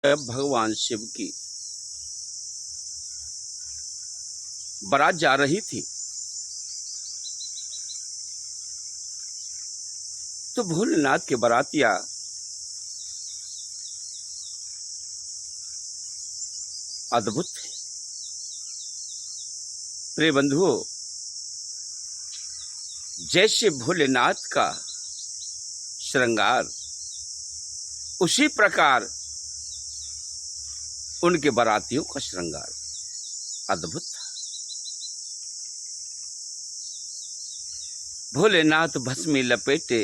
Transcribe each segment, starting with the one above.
भगवान शिव की बारात जा रही थी तो भोलेनाथ के बारातिया अद्भुत थे। प्रिय बंधुओं, जैसे भोलेनाथ का श्रृंगार उसी प्रकार उनके बारातियों का श्रृंगार अद्भुत था। भोलेनाथ भस्मी लपेटे,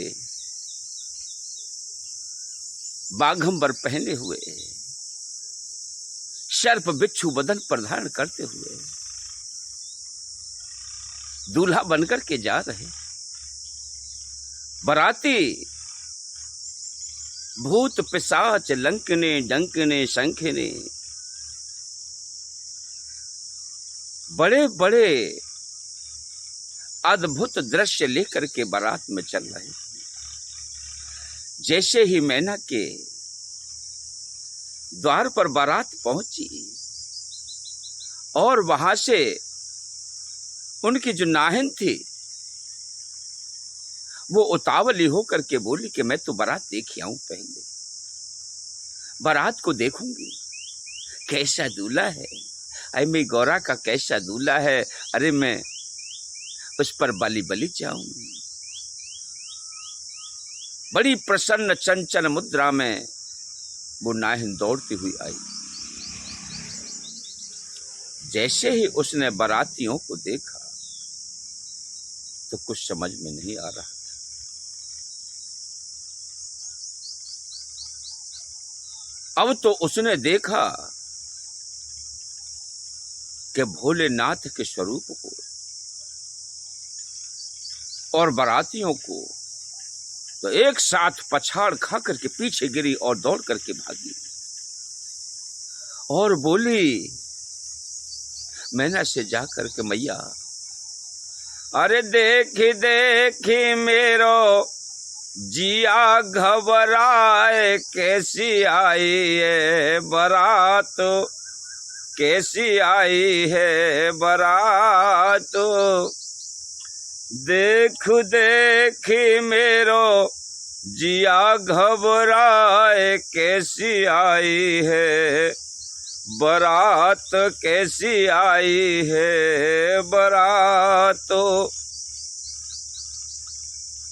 बाघंबर पहने हुए, सर्प बिच्छू बदन पर धारण करते हुए दूल्हा बनकर के जा रहे। बाराती भूत पिशाच लंकने डंकने शंखने बड़े बड़े अद्भुत दृश्य लेकर के बारात में चल रहे। जैसे ही मैना के द्वार पर बारात पहुंची और वहां से उनकी जो नाहिन थी वो उतावली होकर के बोली कि मैं तो बारात देख आऊं, पहले बारात को देखूंगी, कैसा दूल्हा है, अरे मेरी गौरा का कैसा दूल्हा है, अरे मैं उस पर बलि बलि जाऊंगी। बड़ी प्रसन्न चंचल मुद्रा में वो नाहिन दौड़ती हुई आई। जैसे ही उसने बारातियों को देखा तो कुछ समझ में नहीं आ रहा था। अब तो उसने देखा कि भोलेनाथ के स्वरूप को और बारातियों को, तो एक साथ पछाड़ खा करके पीछे गिरी और दौड़ करके भागी और बोली मैना से जाकर के, मैया अरे देखी देखी मेरो जिया घबराए, कैसी आई है बारात, कैसी आई है बारात, देख देखी मेरो जिया घबराए, कैसी आई है बारात, कैसी आई है बारात।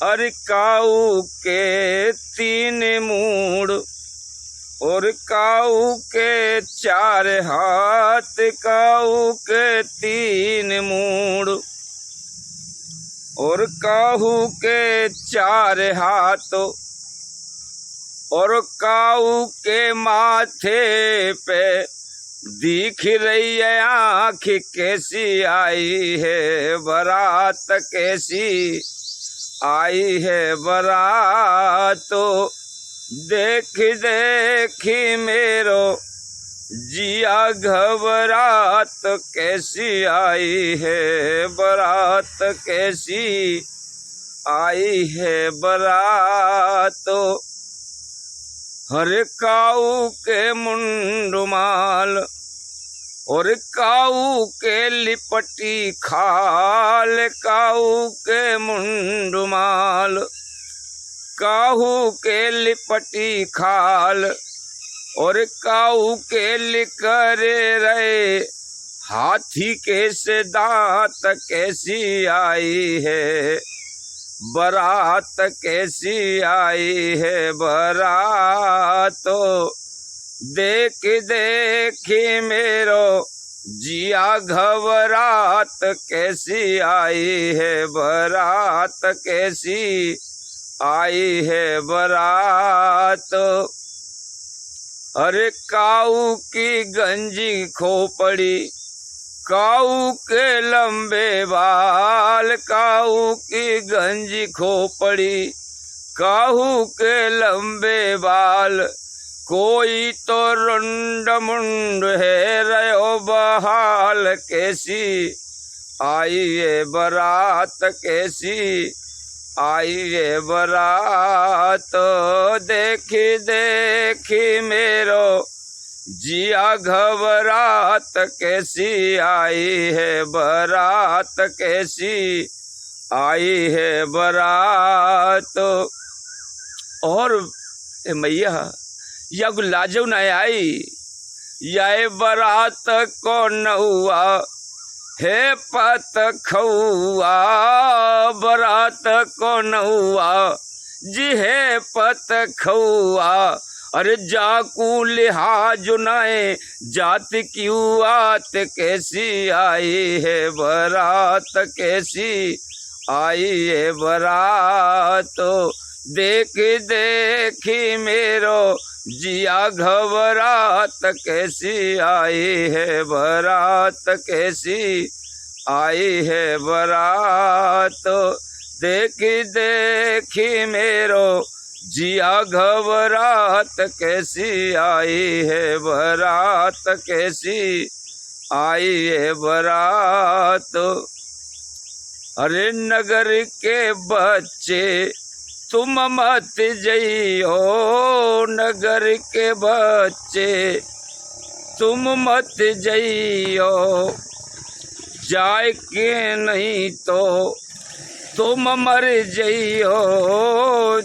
अरे काऊ के तीन मूड़ और काऊ के चार हाथ, काऊ के तीन मूड़ और काहू के चार हाथ और काऊ के माथे पे दिख रही है आँख, कैसी आई है बारात, कैसी आई है बारात, देख देखी मेरो जिया घबरात, कैसी आई है बारात, कैसी आई है बारात। हर काऊ के मुंडमाल और काऊ के लिपटी खाल, काऊ के मुंडमाल, काऊ के लिपटी खाल और काऊ के लिकरे रहे, हाथी के से दांत, कैसी आई है बारात, कैसी आई है बारात, देख देखी मेरो जिया घबरात, कैसी आई है बारात, कैसी आई है बारात। अरे काऊ की गंजी खोपड़ी, काऊ के लंबे बाल, काऊ की गंजी खोपड़ी, काऊ के लंबे बाल, कोई तो रुंड मुंड है रयो बहाल, कैसी आई है बारात, कैसी आई है बारात, देखी देखी मेरो जिया घबरात कैसी आई है बारात, कैसी आई है बारात। और मैया यग लाजो न आई, या बारात को न हुआ हे पत खौआ, बारात को न हुआ जी है पत खौआ। अरे जाकू लिहाज नाए जात क्यों आत, कैसी आई है बारात, कैसी आई है बारात। देख देखी मेरो जिया घबरात, कैसी आई है बारात, कैसी आई है बारात। देख देखी मेरो जिया घबरात, कैसी आई है बारात, कैसी आई है बारात। अरे नगर के बच्चे तुम मत जइयो, नगर के बच्चे तुम मत जइयो, जाए के नहीं तो तुम मर जइयो,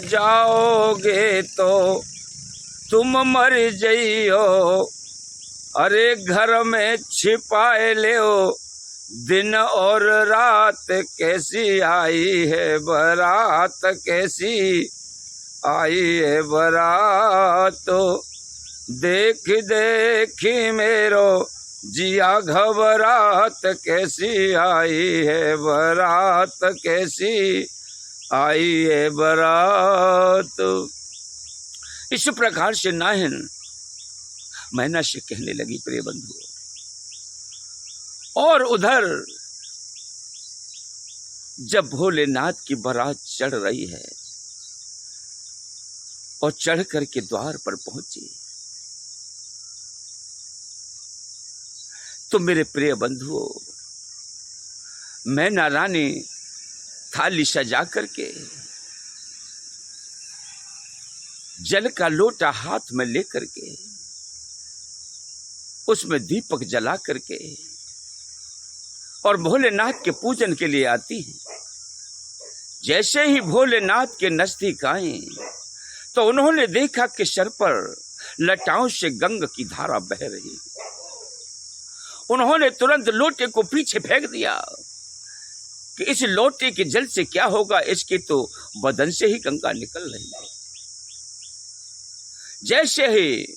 जाओगे तो तुम मर जइयो। अरे घर में छिपाए ले दिन और रात, कैसी आई है बारात, कैसी आई है बारात। देख देखी मेरो जिया घबरात, कैसी आई है बारात, कैसी आई है बारात। इस प्रकार से नाहिन मैना से कहने लगी प्रिय बंधुओं। और उधर जब भोलेनाथ की बारात चढ़ रही है और चढ़ करके द्वार पर पहुंची, तो मेरे प्रिय बंधुओं, मैना रानी थाली सजा करके जल का लोटा हाथ में लेकर के उसमें दीपक जला करके और भोलेनाथ के पूजन के लिए आती हैं। जैसे ही भोलेनाथ के नजदीक आए तो उन्होंने देखा कि सर पर लटाओं से गंगा की धारा बह रही। उन्होंने तुरंत लोटे को पीछे फेंक दिया कि इस लोटे के जल से क्या होगा, इसके तो बदन से ही गंगा निकल रही है। जैसे ही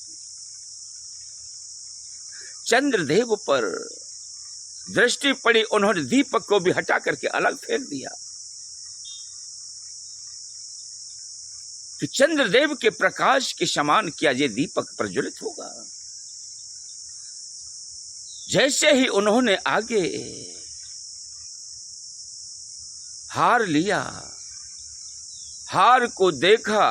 चंद्रदेव पर दृष्टि पड़ी, उन्होंने दीपक को भी हटा करके अलग फेंक दिया कि चंद्रदेव के प्रकाश के समान क्या ये दीपक प्रज्वलित होगा। जैसे ही उन्होंने आगे हार लिया, हार को देखा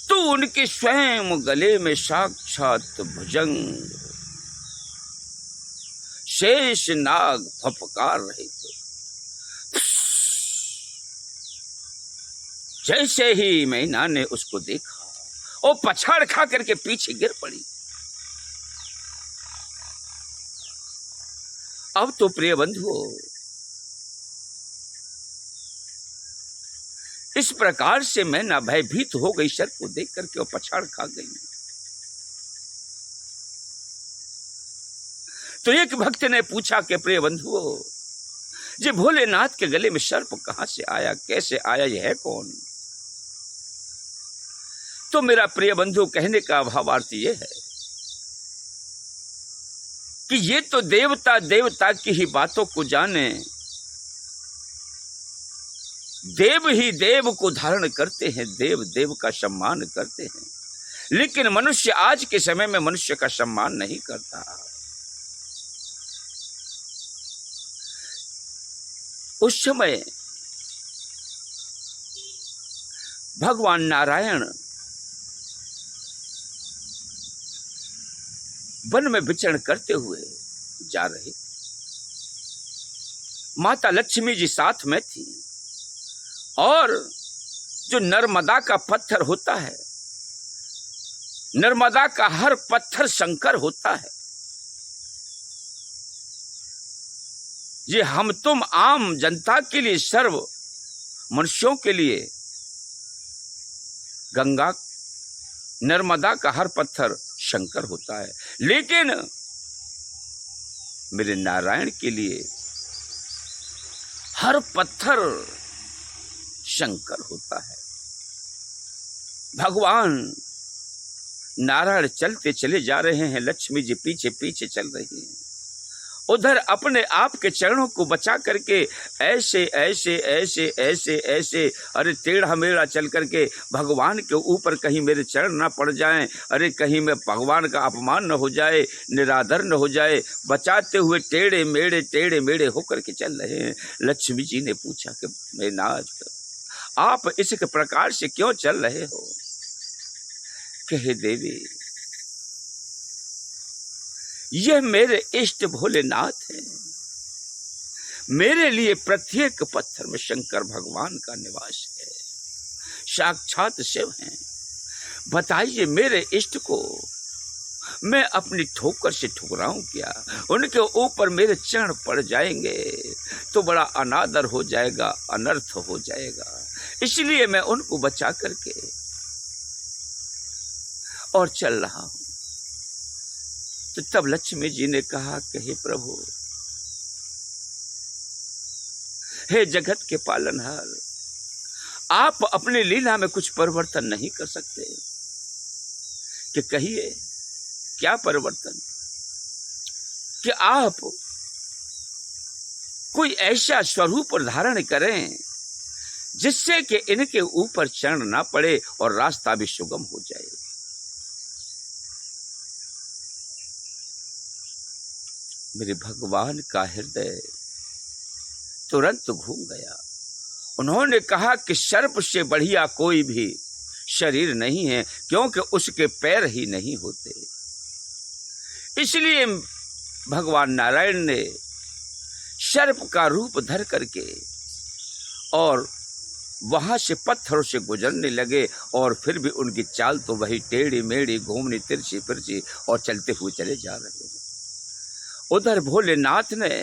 तो उनके स्वयं गले में साक्षात भुजंग शेष नाग फफकार रहे थे। जैसे ही मैना ने उसको देखा, वो पछाड़ खा करके पीछे गिर पड़ी। अब तो प्रिय बंधुओं, इस प्रकार से मैना भयभीत हो गई, सर को देख करके वो पछाड़ खा गई। तो एक भक्त ने पूछा कि प्रिय बंधुओं, ये भोलेनाथ के गले में सर्प कहां से आया, कैसे आया, यह है कौन? तो मेरा प्रिय बंधु कहने का भावार्थ यह है कि ये तो देवता देवता की ही बातों को जाने, देव ही देव को धारण करते हैं, देव देव का सम्मान करते हैं, लेकिन मनुष्य आज के समय में मनुष्य का सम्मान नहीं करता। उस समय भगवान नारायण वन में विचरण करते हुए जा रहे थे। माता लक्ष्मी जी साथ में थी और जो नर्मदा का पत्थर होता है नर्मदा का हर पत्थर शंकर होता है। ये हम तुम आम जनता के लिए, सर्व मनुष्यों के लिए गंगा, नर्मदा का हर पत्थर शंकर होता है, लेकिन मेरे नारायण के लिए हर पत्थर शंकर होता है। भगवान नारायण चलते चले जा रहे हैं, लक्ष्मी जी पीछे पीछे चल रही हैं। उधर अपने आप के चरणों को बचा करके ऐसे ऐसे ऐसे ऐसे ऐसे, अरे टेढ़ा मेढ़ा चल करके भगवान के ऊपर कहीं मेरे चरण ना पड़ जाएं, अरे कहीं मैं भगवान का अपमान न हो जाए, निरादर न हो जाए, बचाते हुए टेढ़े मेढ़े होकर के चल रहे हैं। लक्ष्मी जी ने पूछा कि मेरे नाथ, आप इस प्रकार से क्यों चल रहे हो? कहे देवी, यह मेरे इष्ट भोलेनाथ हैं, मेरे लिए प्रत्येक पत्थर में शंकर भगवान का निवास है, साक्षात शिव हैं। बताइए मेरे इष्ट को मैं अपनी ठोकर से ठुकराऊं क्या? उनके ऊपर मेरे चरण पड़ जाएंगे तो बड़ा अनादर हो जाएगा, अनर्थ हो जाएगा, इसलिए मैं उनको बचा करके और चल रहा हूं। तो तब लक्ष्मी जी ने कहा कि हे प्रभु, हे जगत के पालनहार, आप अपनी लीला में कुछ परिवर्तन नहीं कर सकते? कि कहिए क्या परिवर्तन? कि आप कोई ऐसा स्वरूप धारण करें जिससे कि इनके ऊपर चरण ना पड़े और रास्ता भी सुगम हो जाए। मेरे भगवान का हृदय तुरंत घूम गया। उन्होंने कहा कि सर्प से बढ़िया कोई भी शरीर नहीं है, क्योंकि उसके पैर ही नहीं होते। इसलिए भगवान नारायण ने सर्प का रूप धर करके और वहां से पत्थरों से गुजरने लगे, और फिर भी उनकी चाल तो वही टेढ़ी मेढ़ी, घूमनी तिरछी फिरछी, और चलते हुए चले जा रहे हैं। उधर भोलेनाथ ने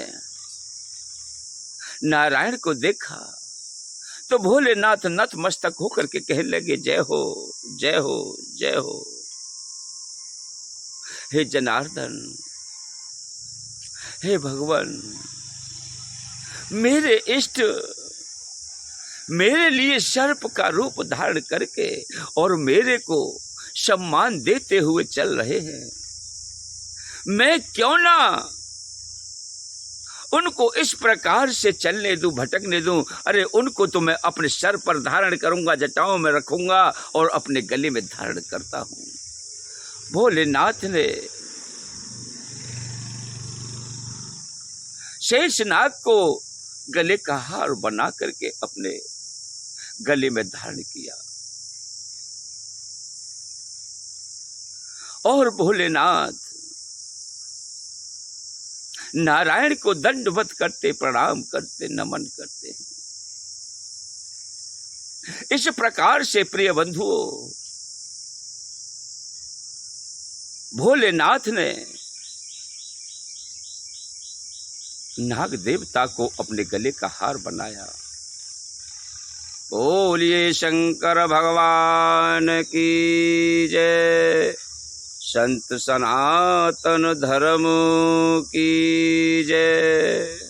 नारायण को देखा तो भोलेनाथ नतमस्तक होकर के कहने लगे, जय हो जय हो जय हो। हे जनार्दन, हे भगवान, मेरे इष्ट मेरे लिए सर्प का रूप धारण करके और मेरे को सम्मान देते हुए चल रहे हैं। मैं क्यों ना उनको इस प्रकार से चलने दूं, भटकने दूं? अरे उनको तो मैं अपने सर पर धारण करूंगा, जटाओं में रखूंगा और अपने गले में धारण करता हूं। भोलेनाथ ने शेषनाग को गले का हार बना करके अपने गले में धारण किया, और भोलेनाथ नारायण को दंडवत करते, प्रणाम करते, नमन करते हैं। इस प्रकार से प्रिय बंधुओं, भोलेनाथ ने नाग देवता को अपने गले का हार बनाया। बोलिए शंकर भगवान की जय, संत सनातन धर्म की जय।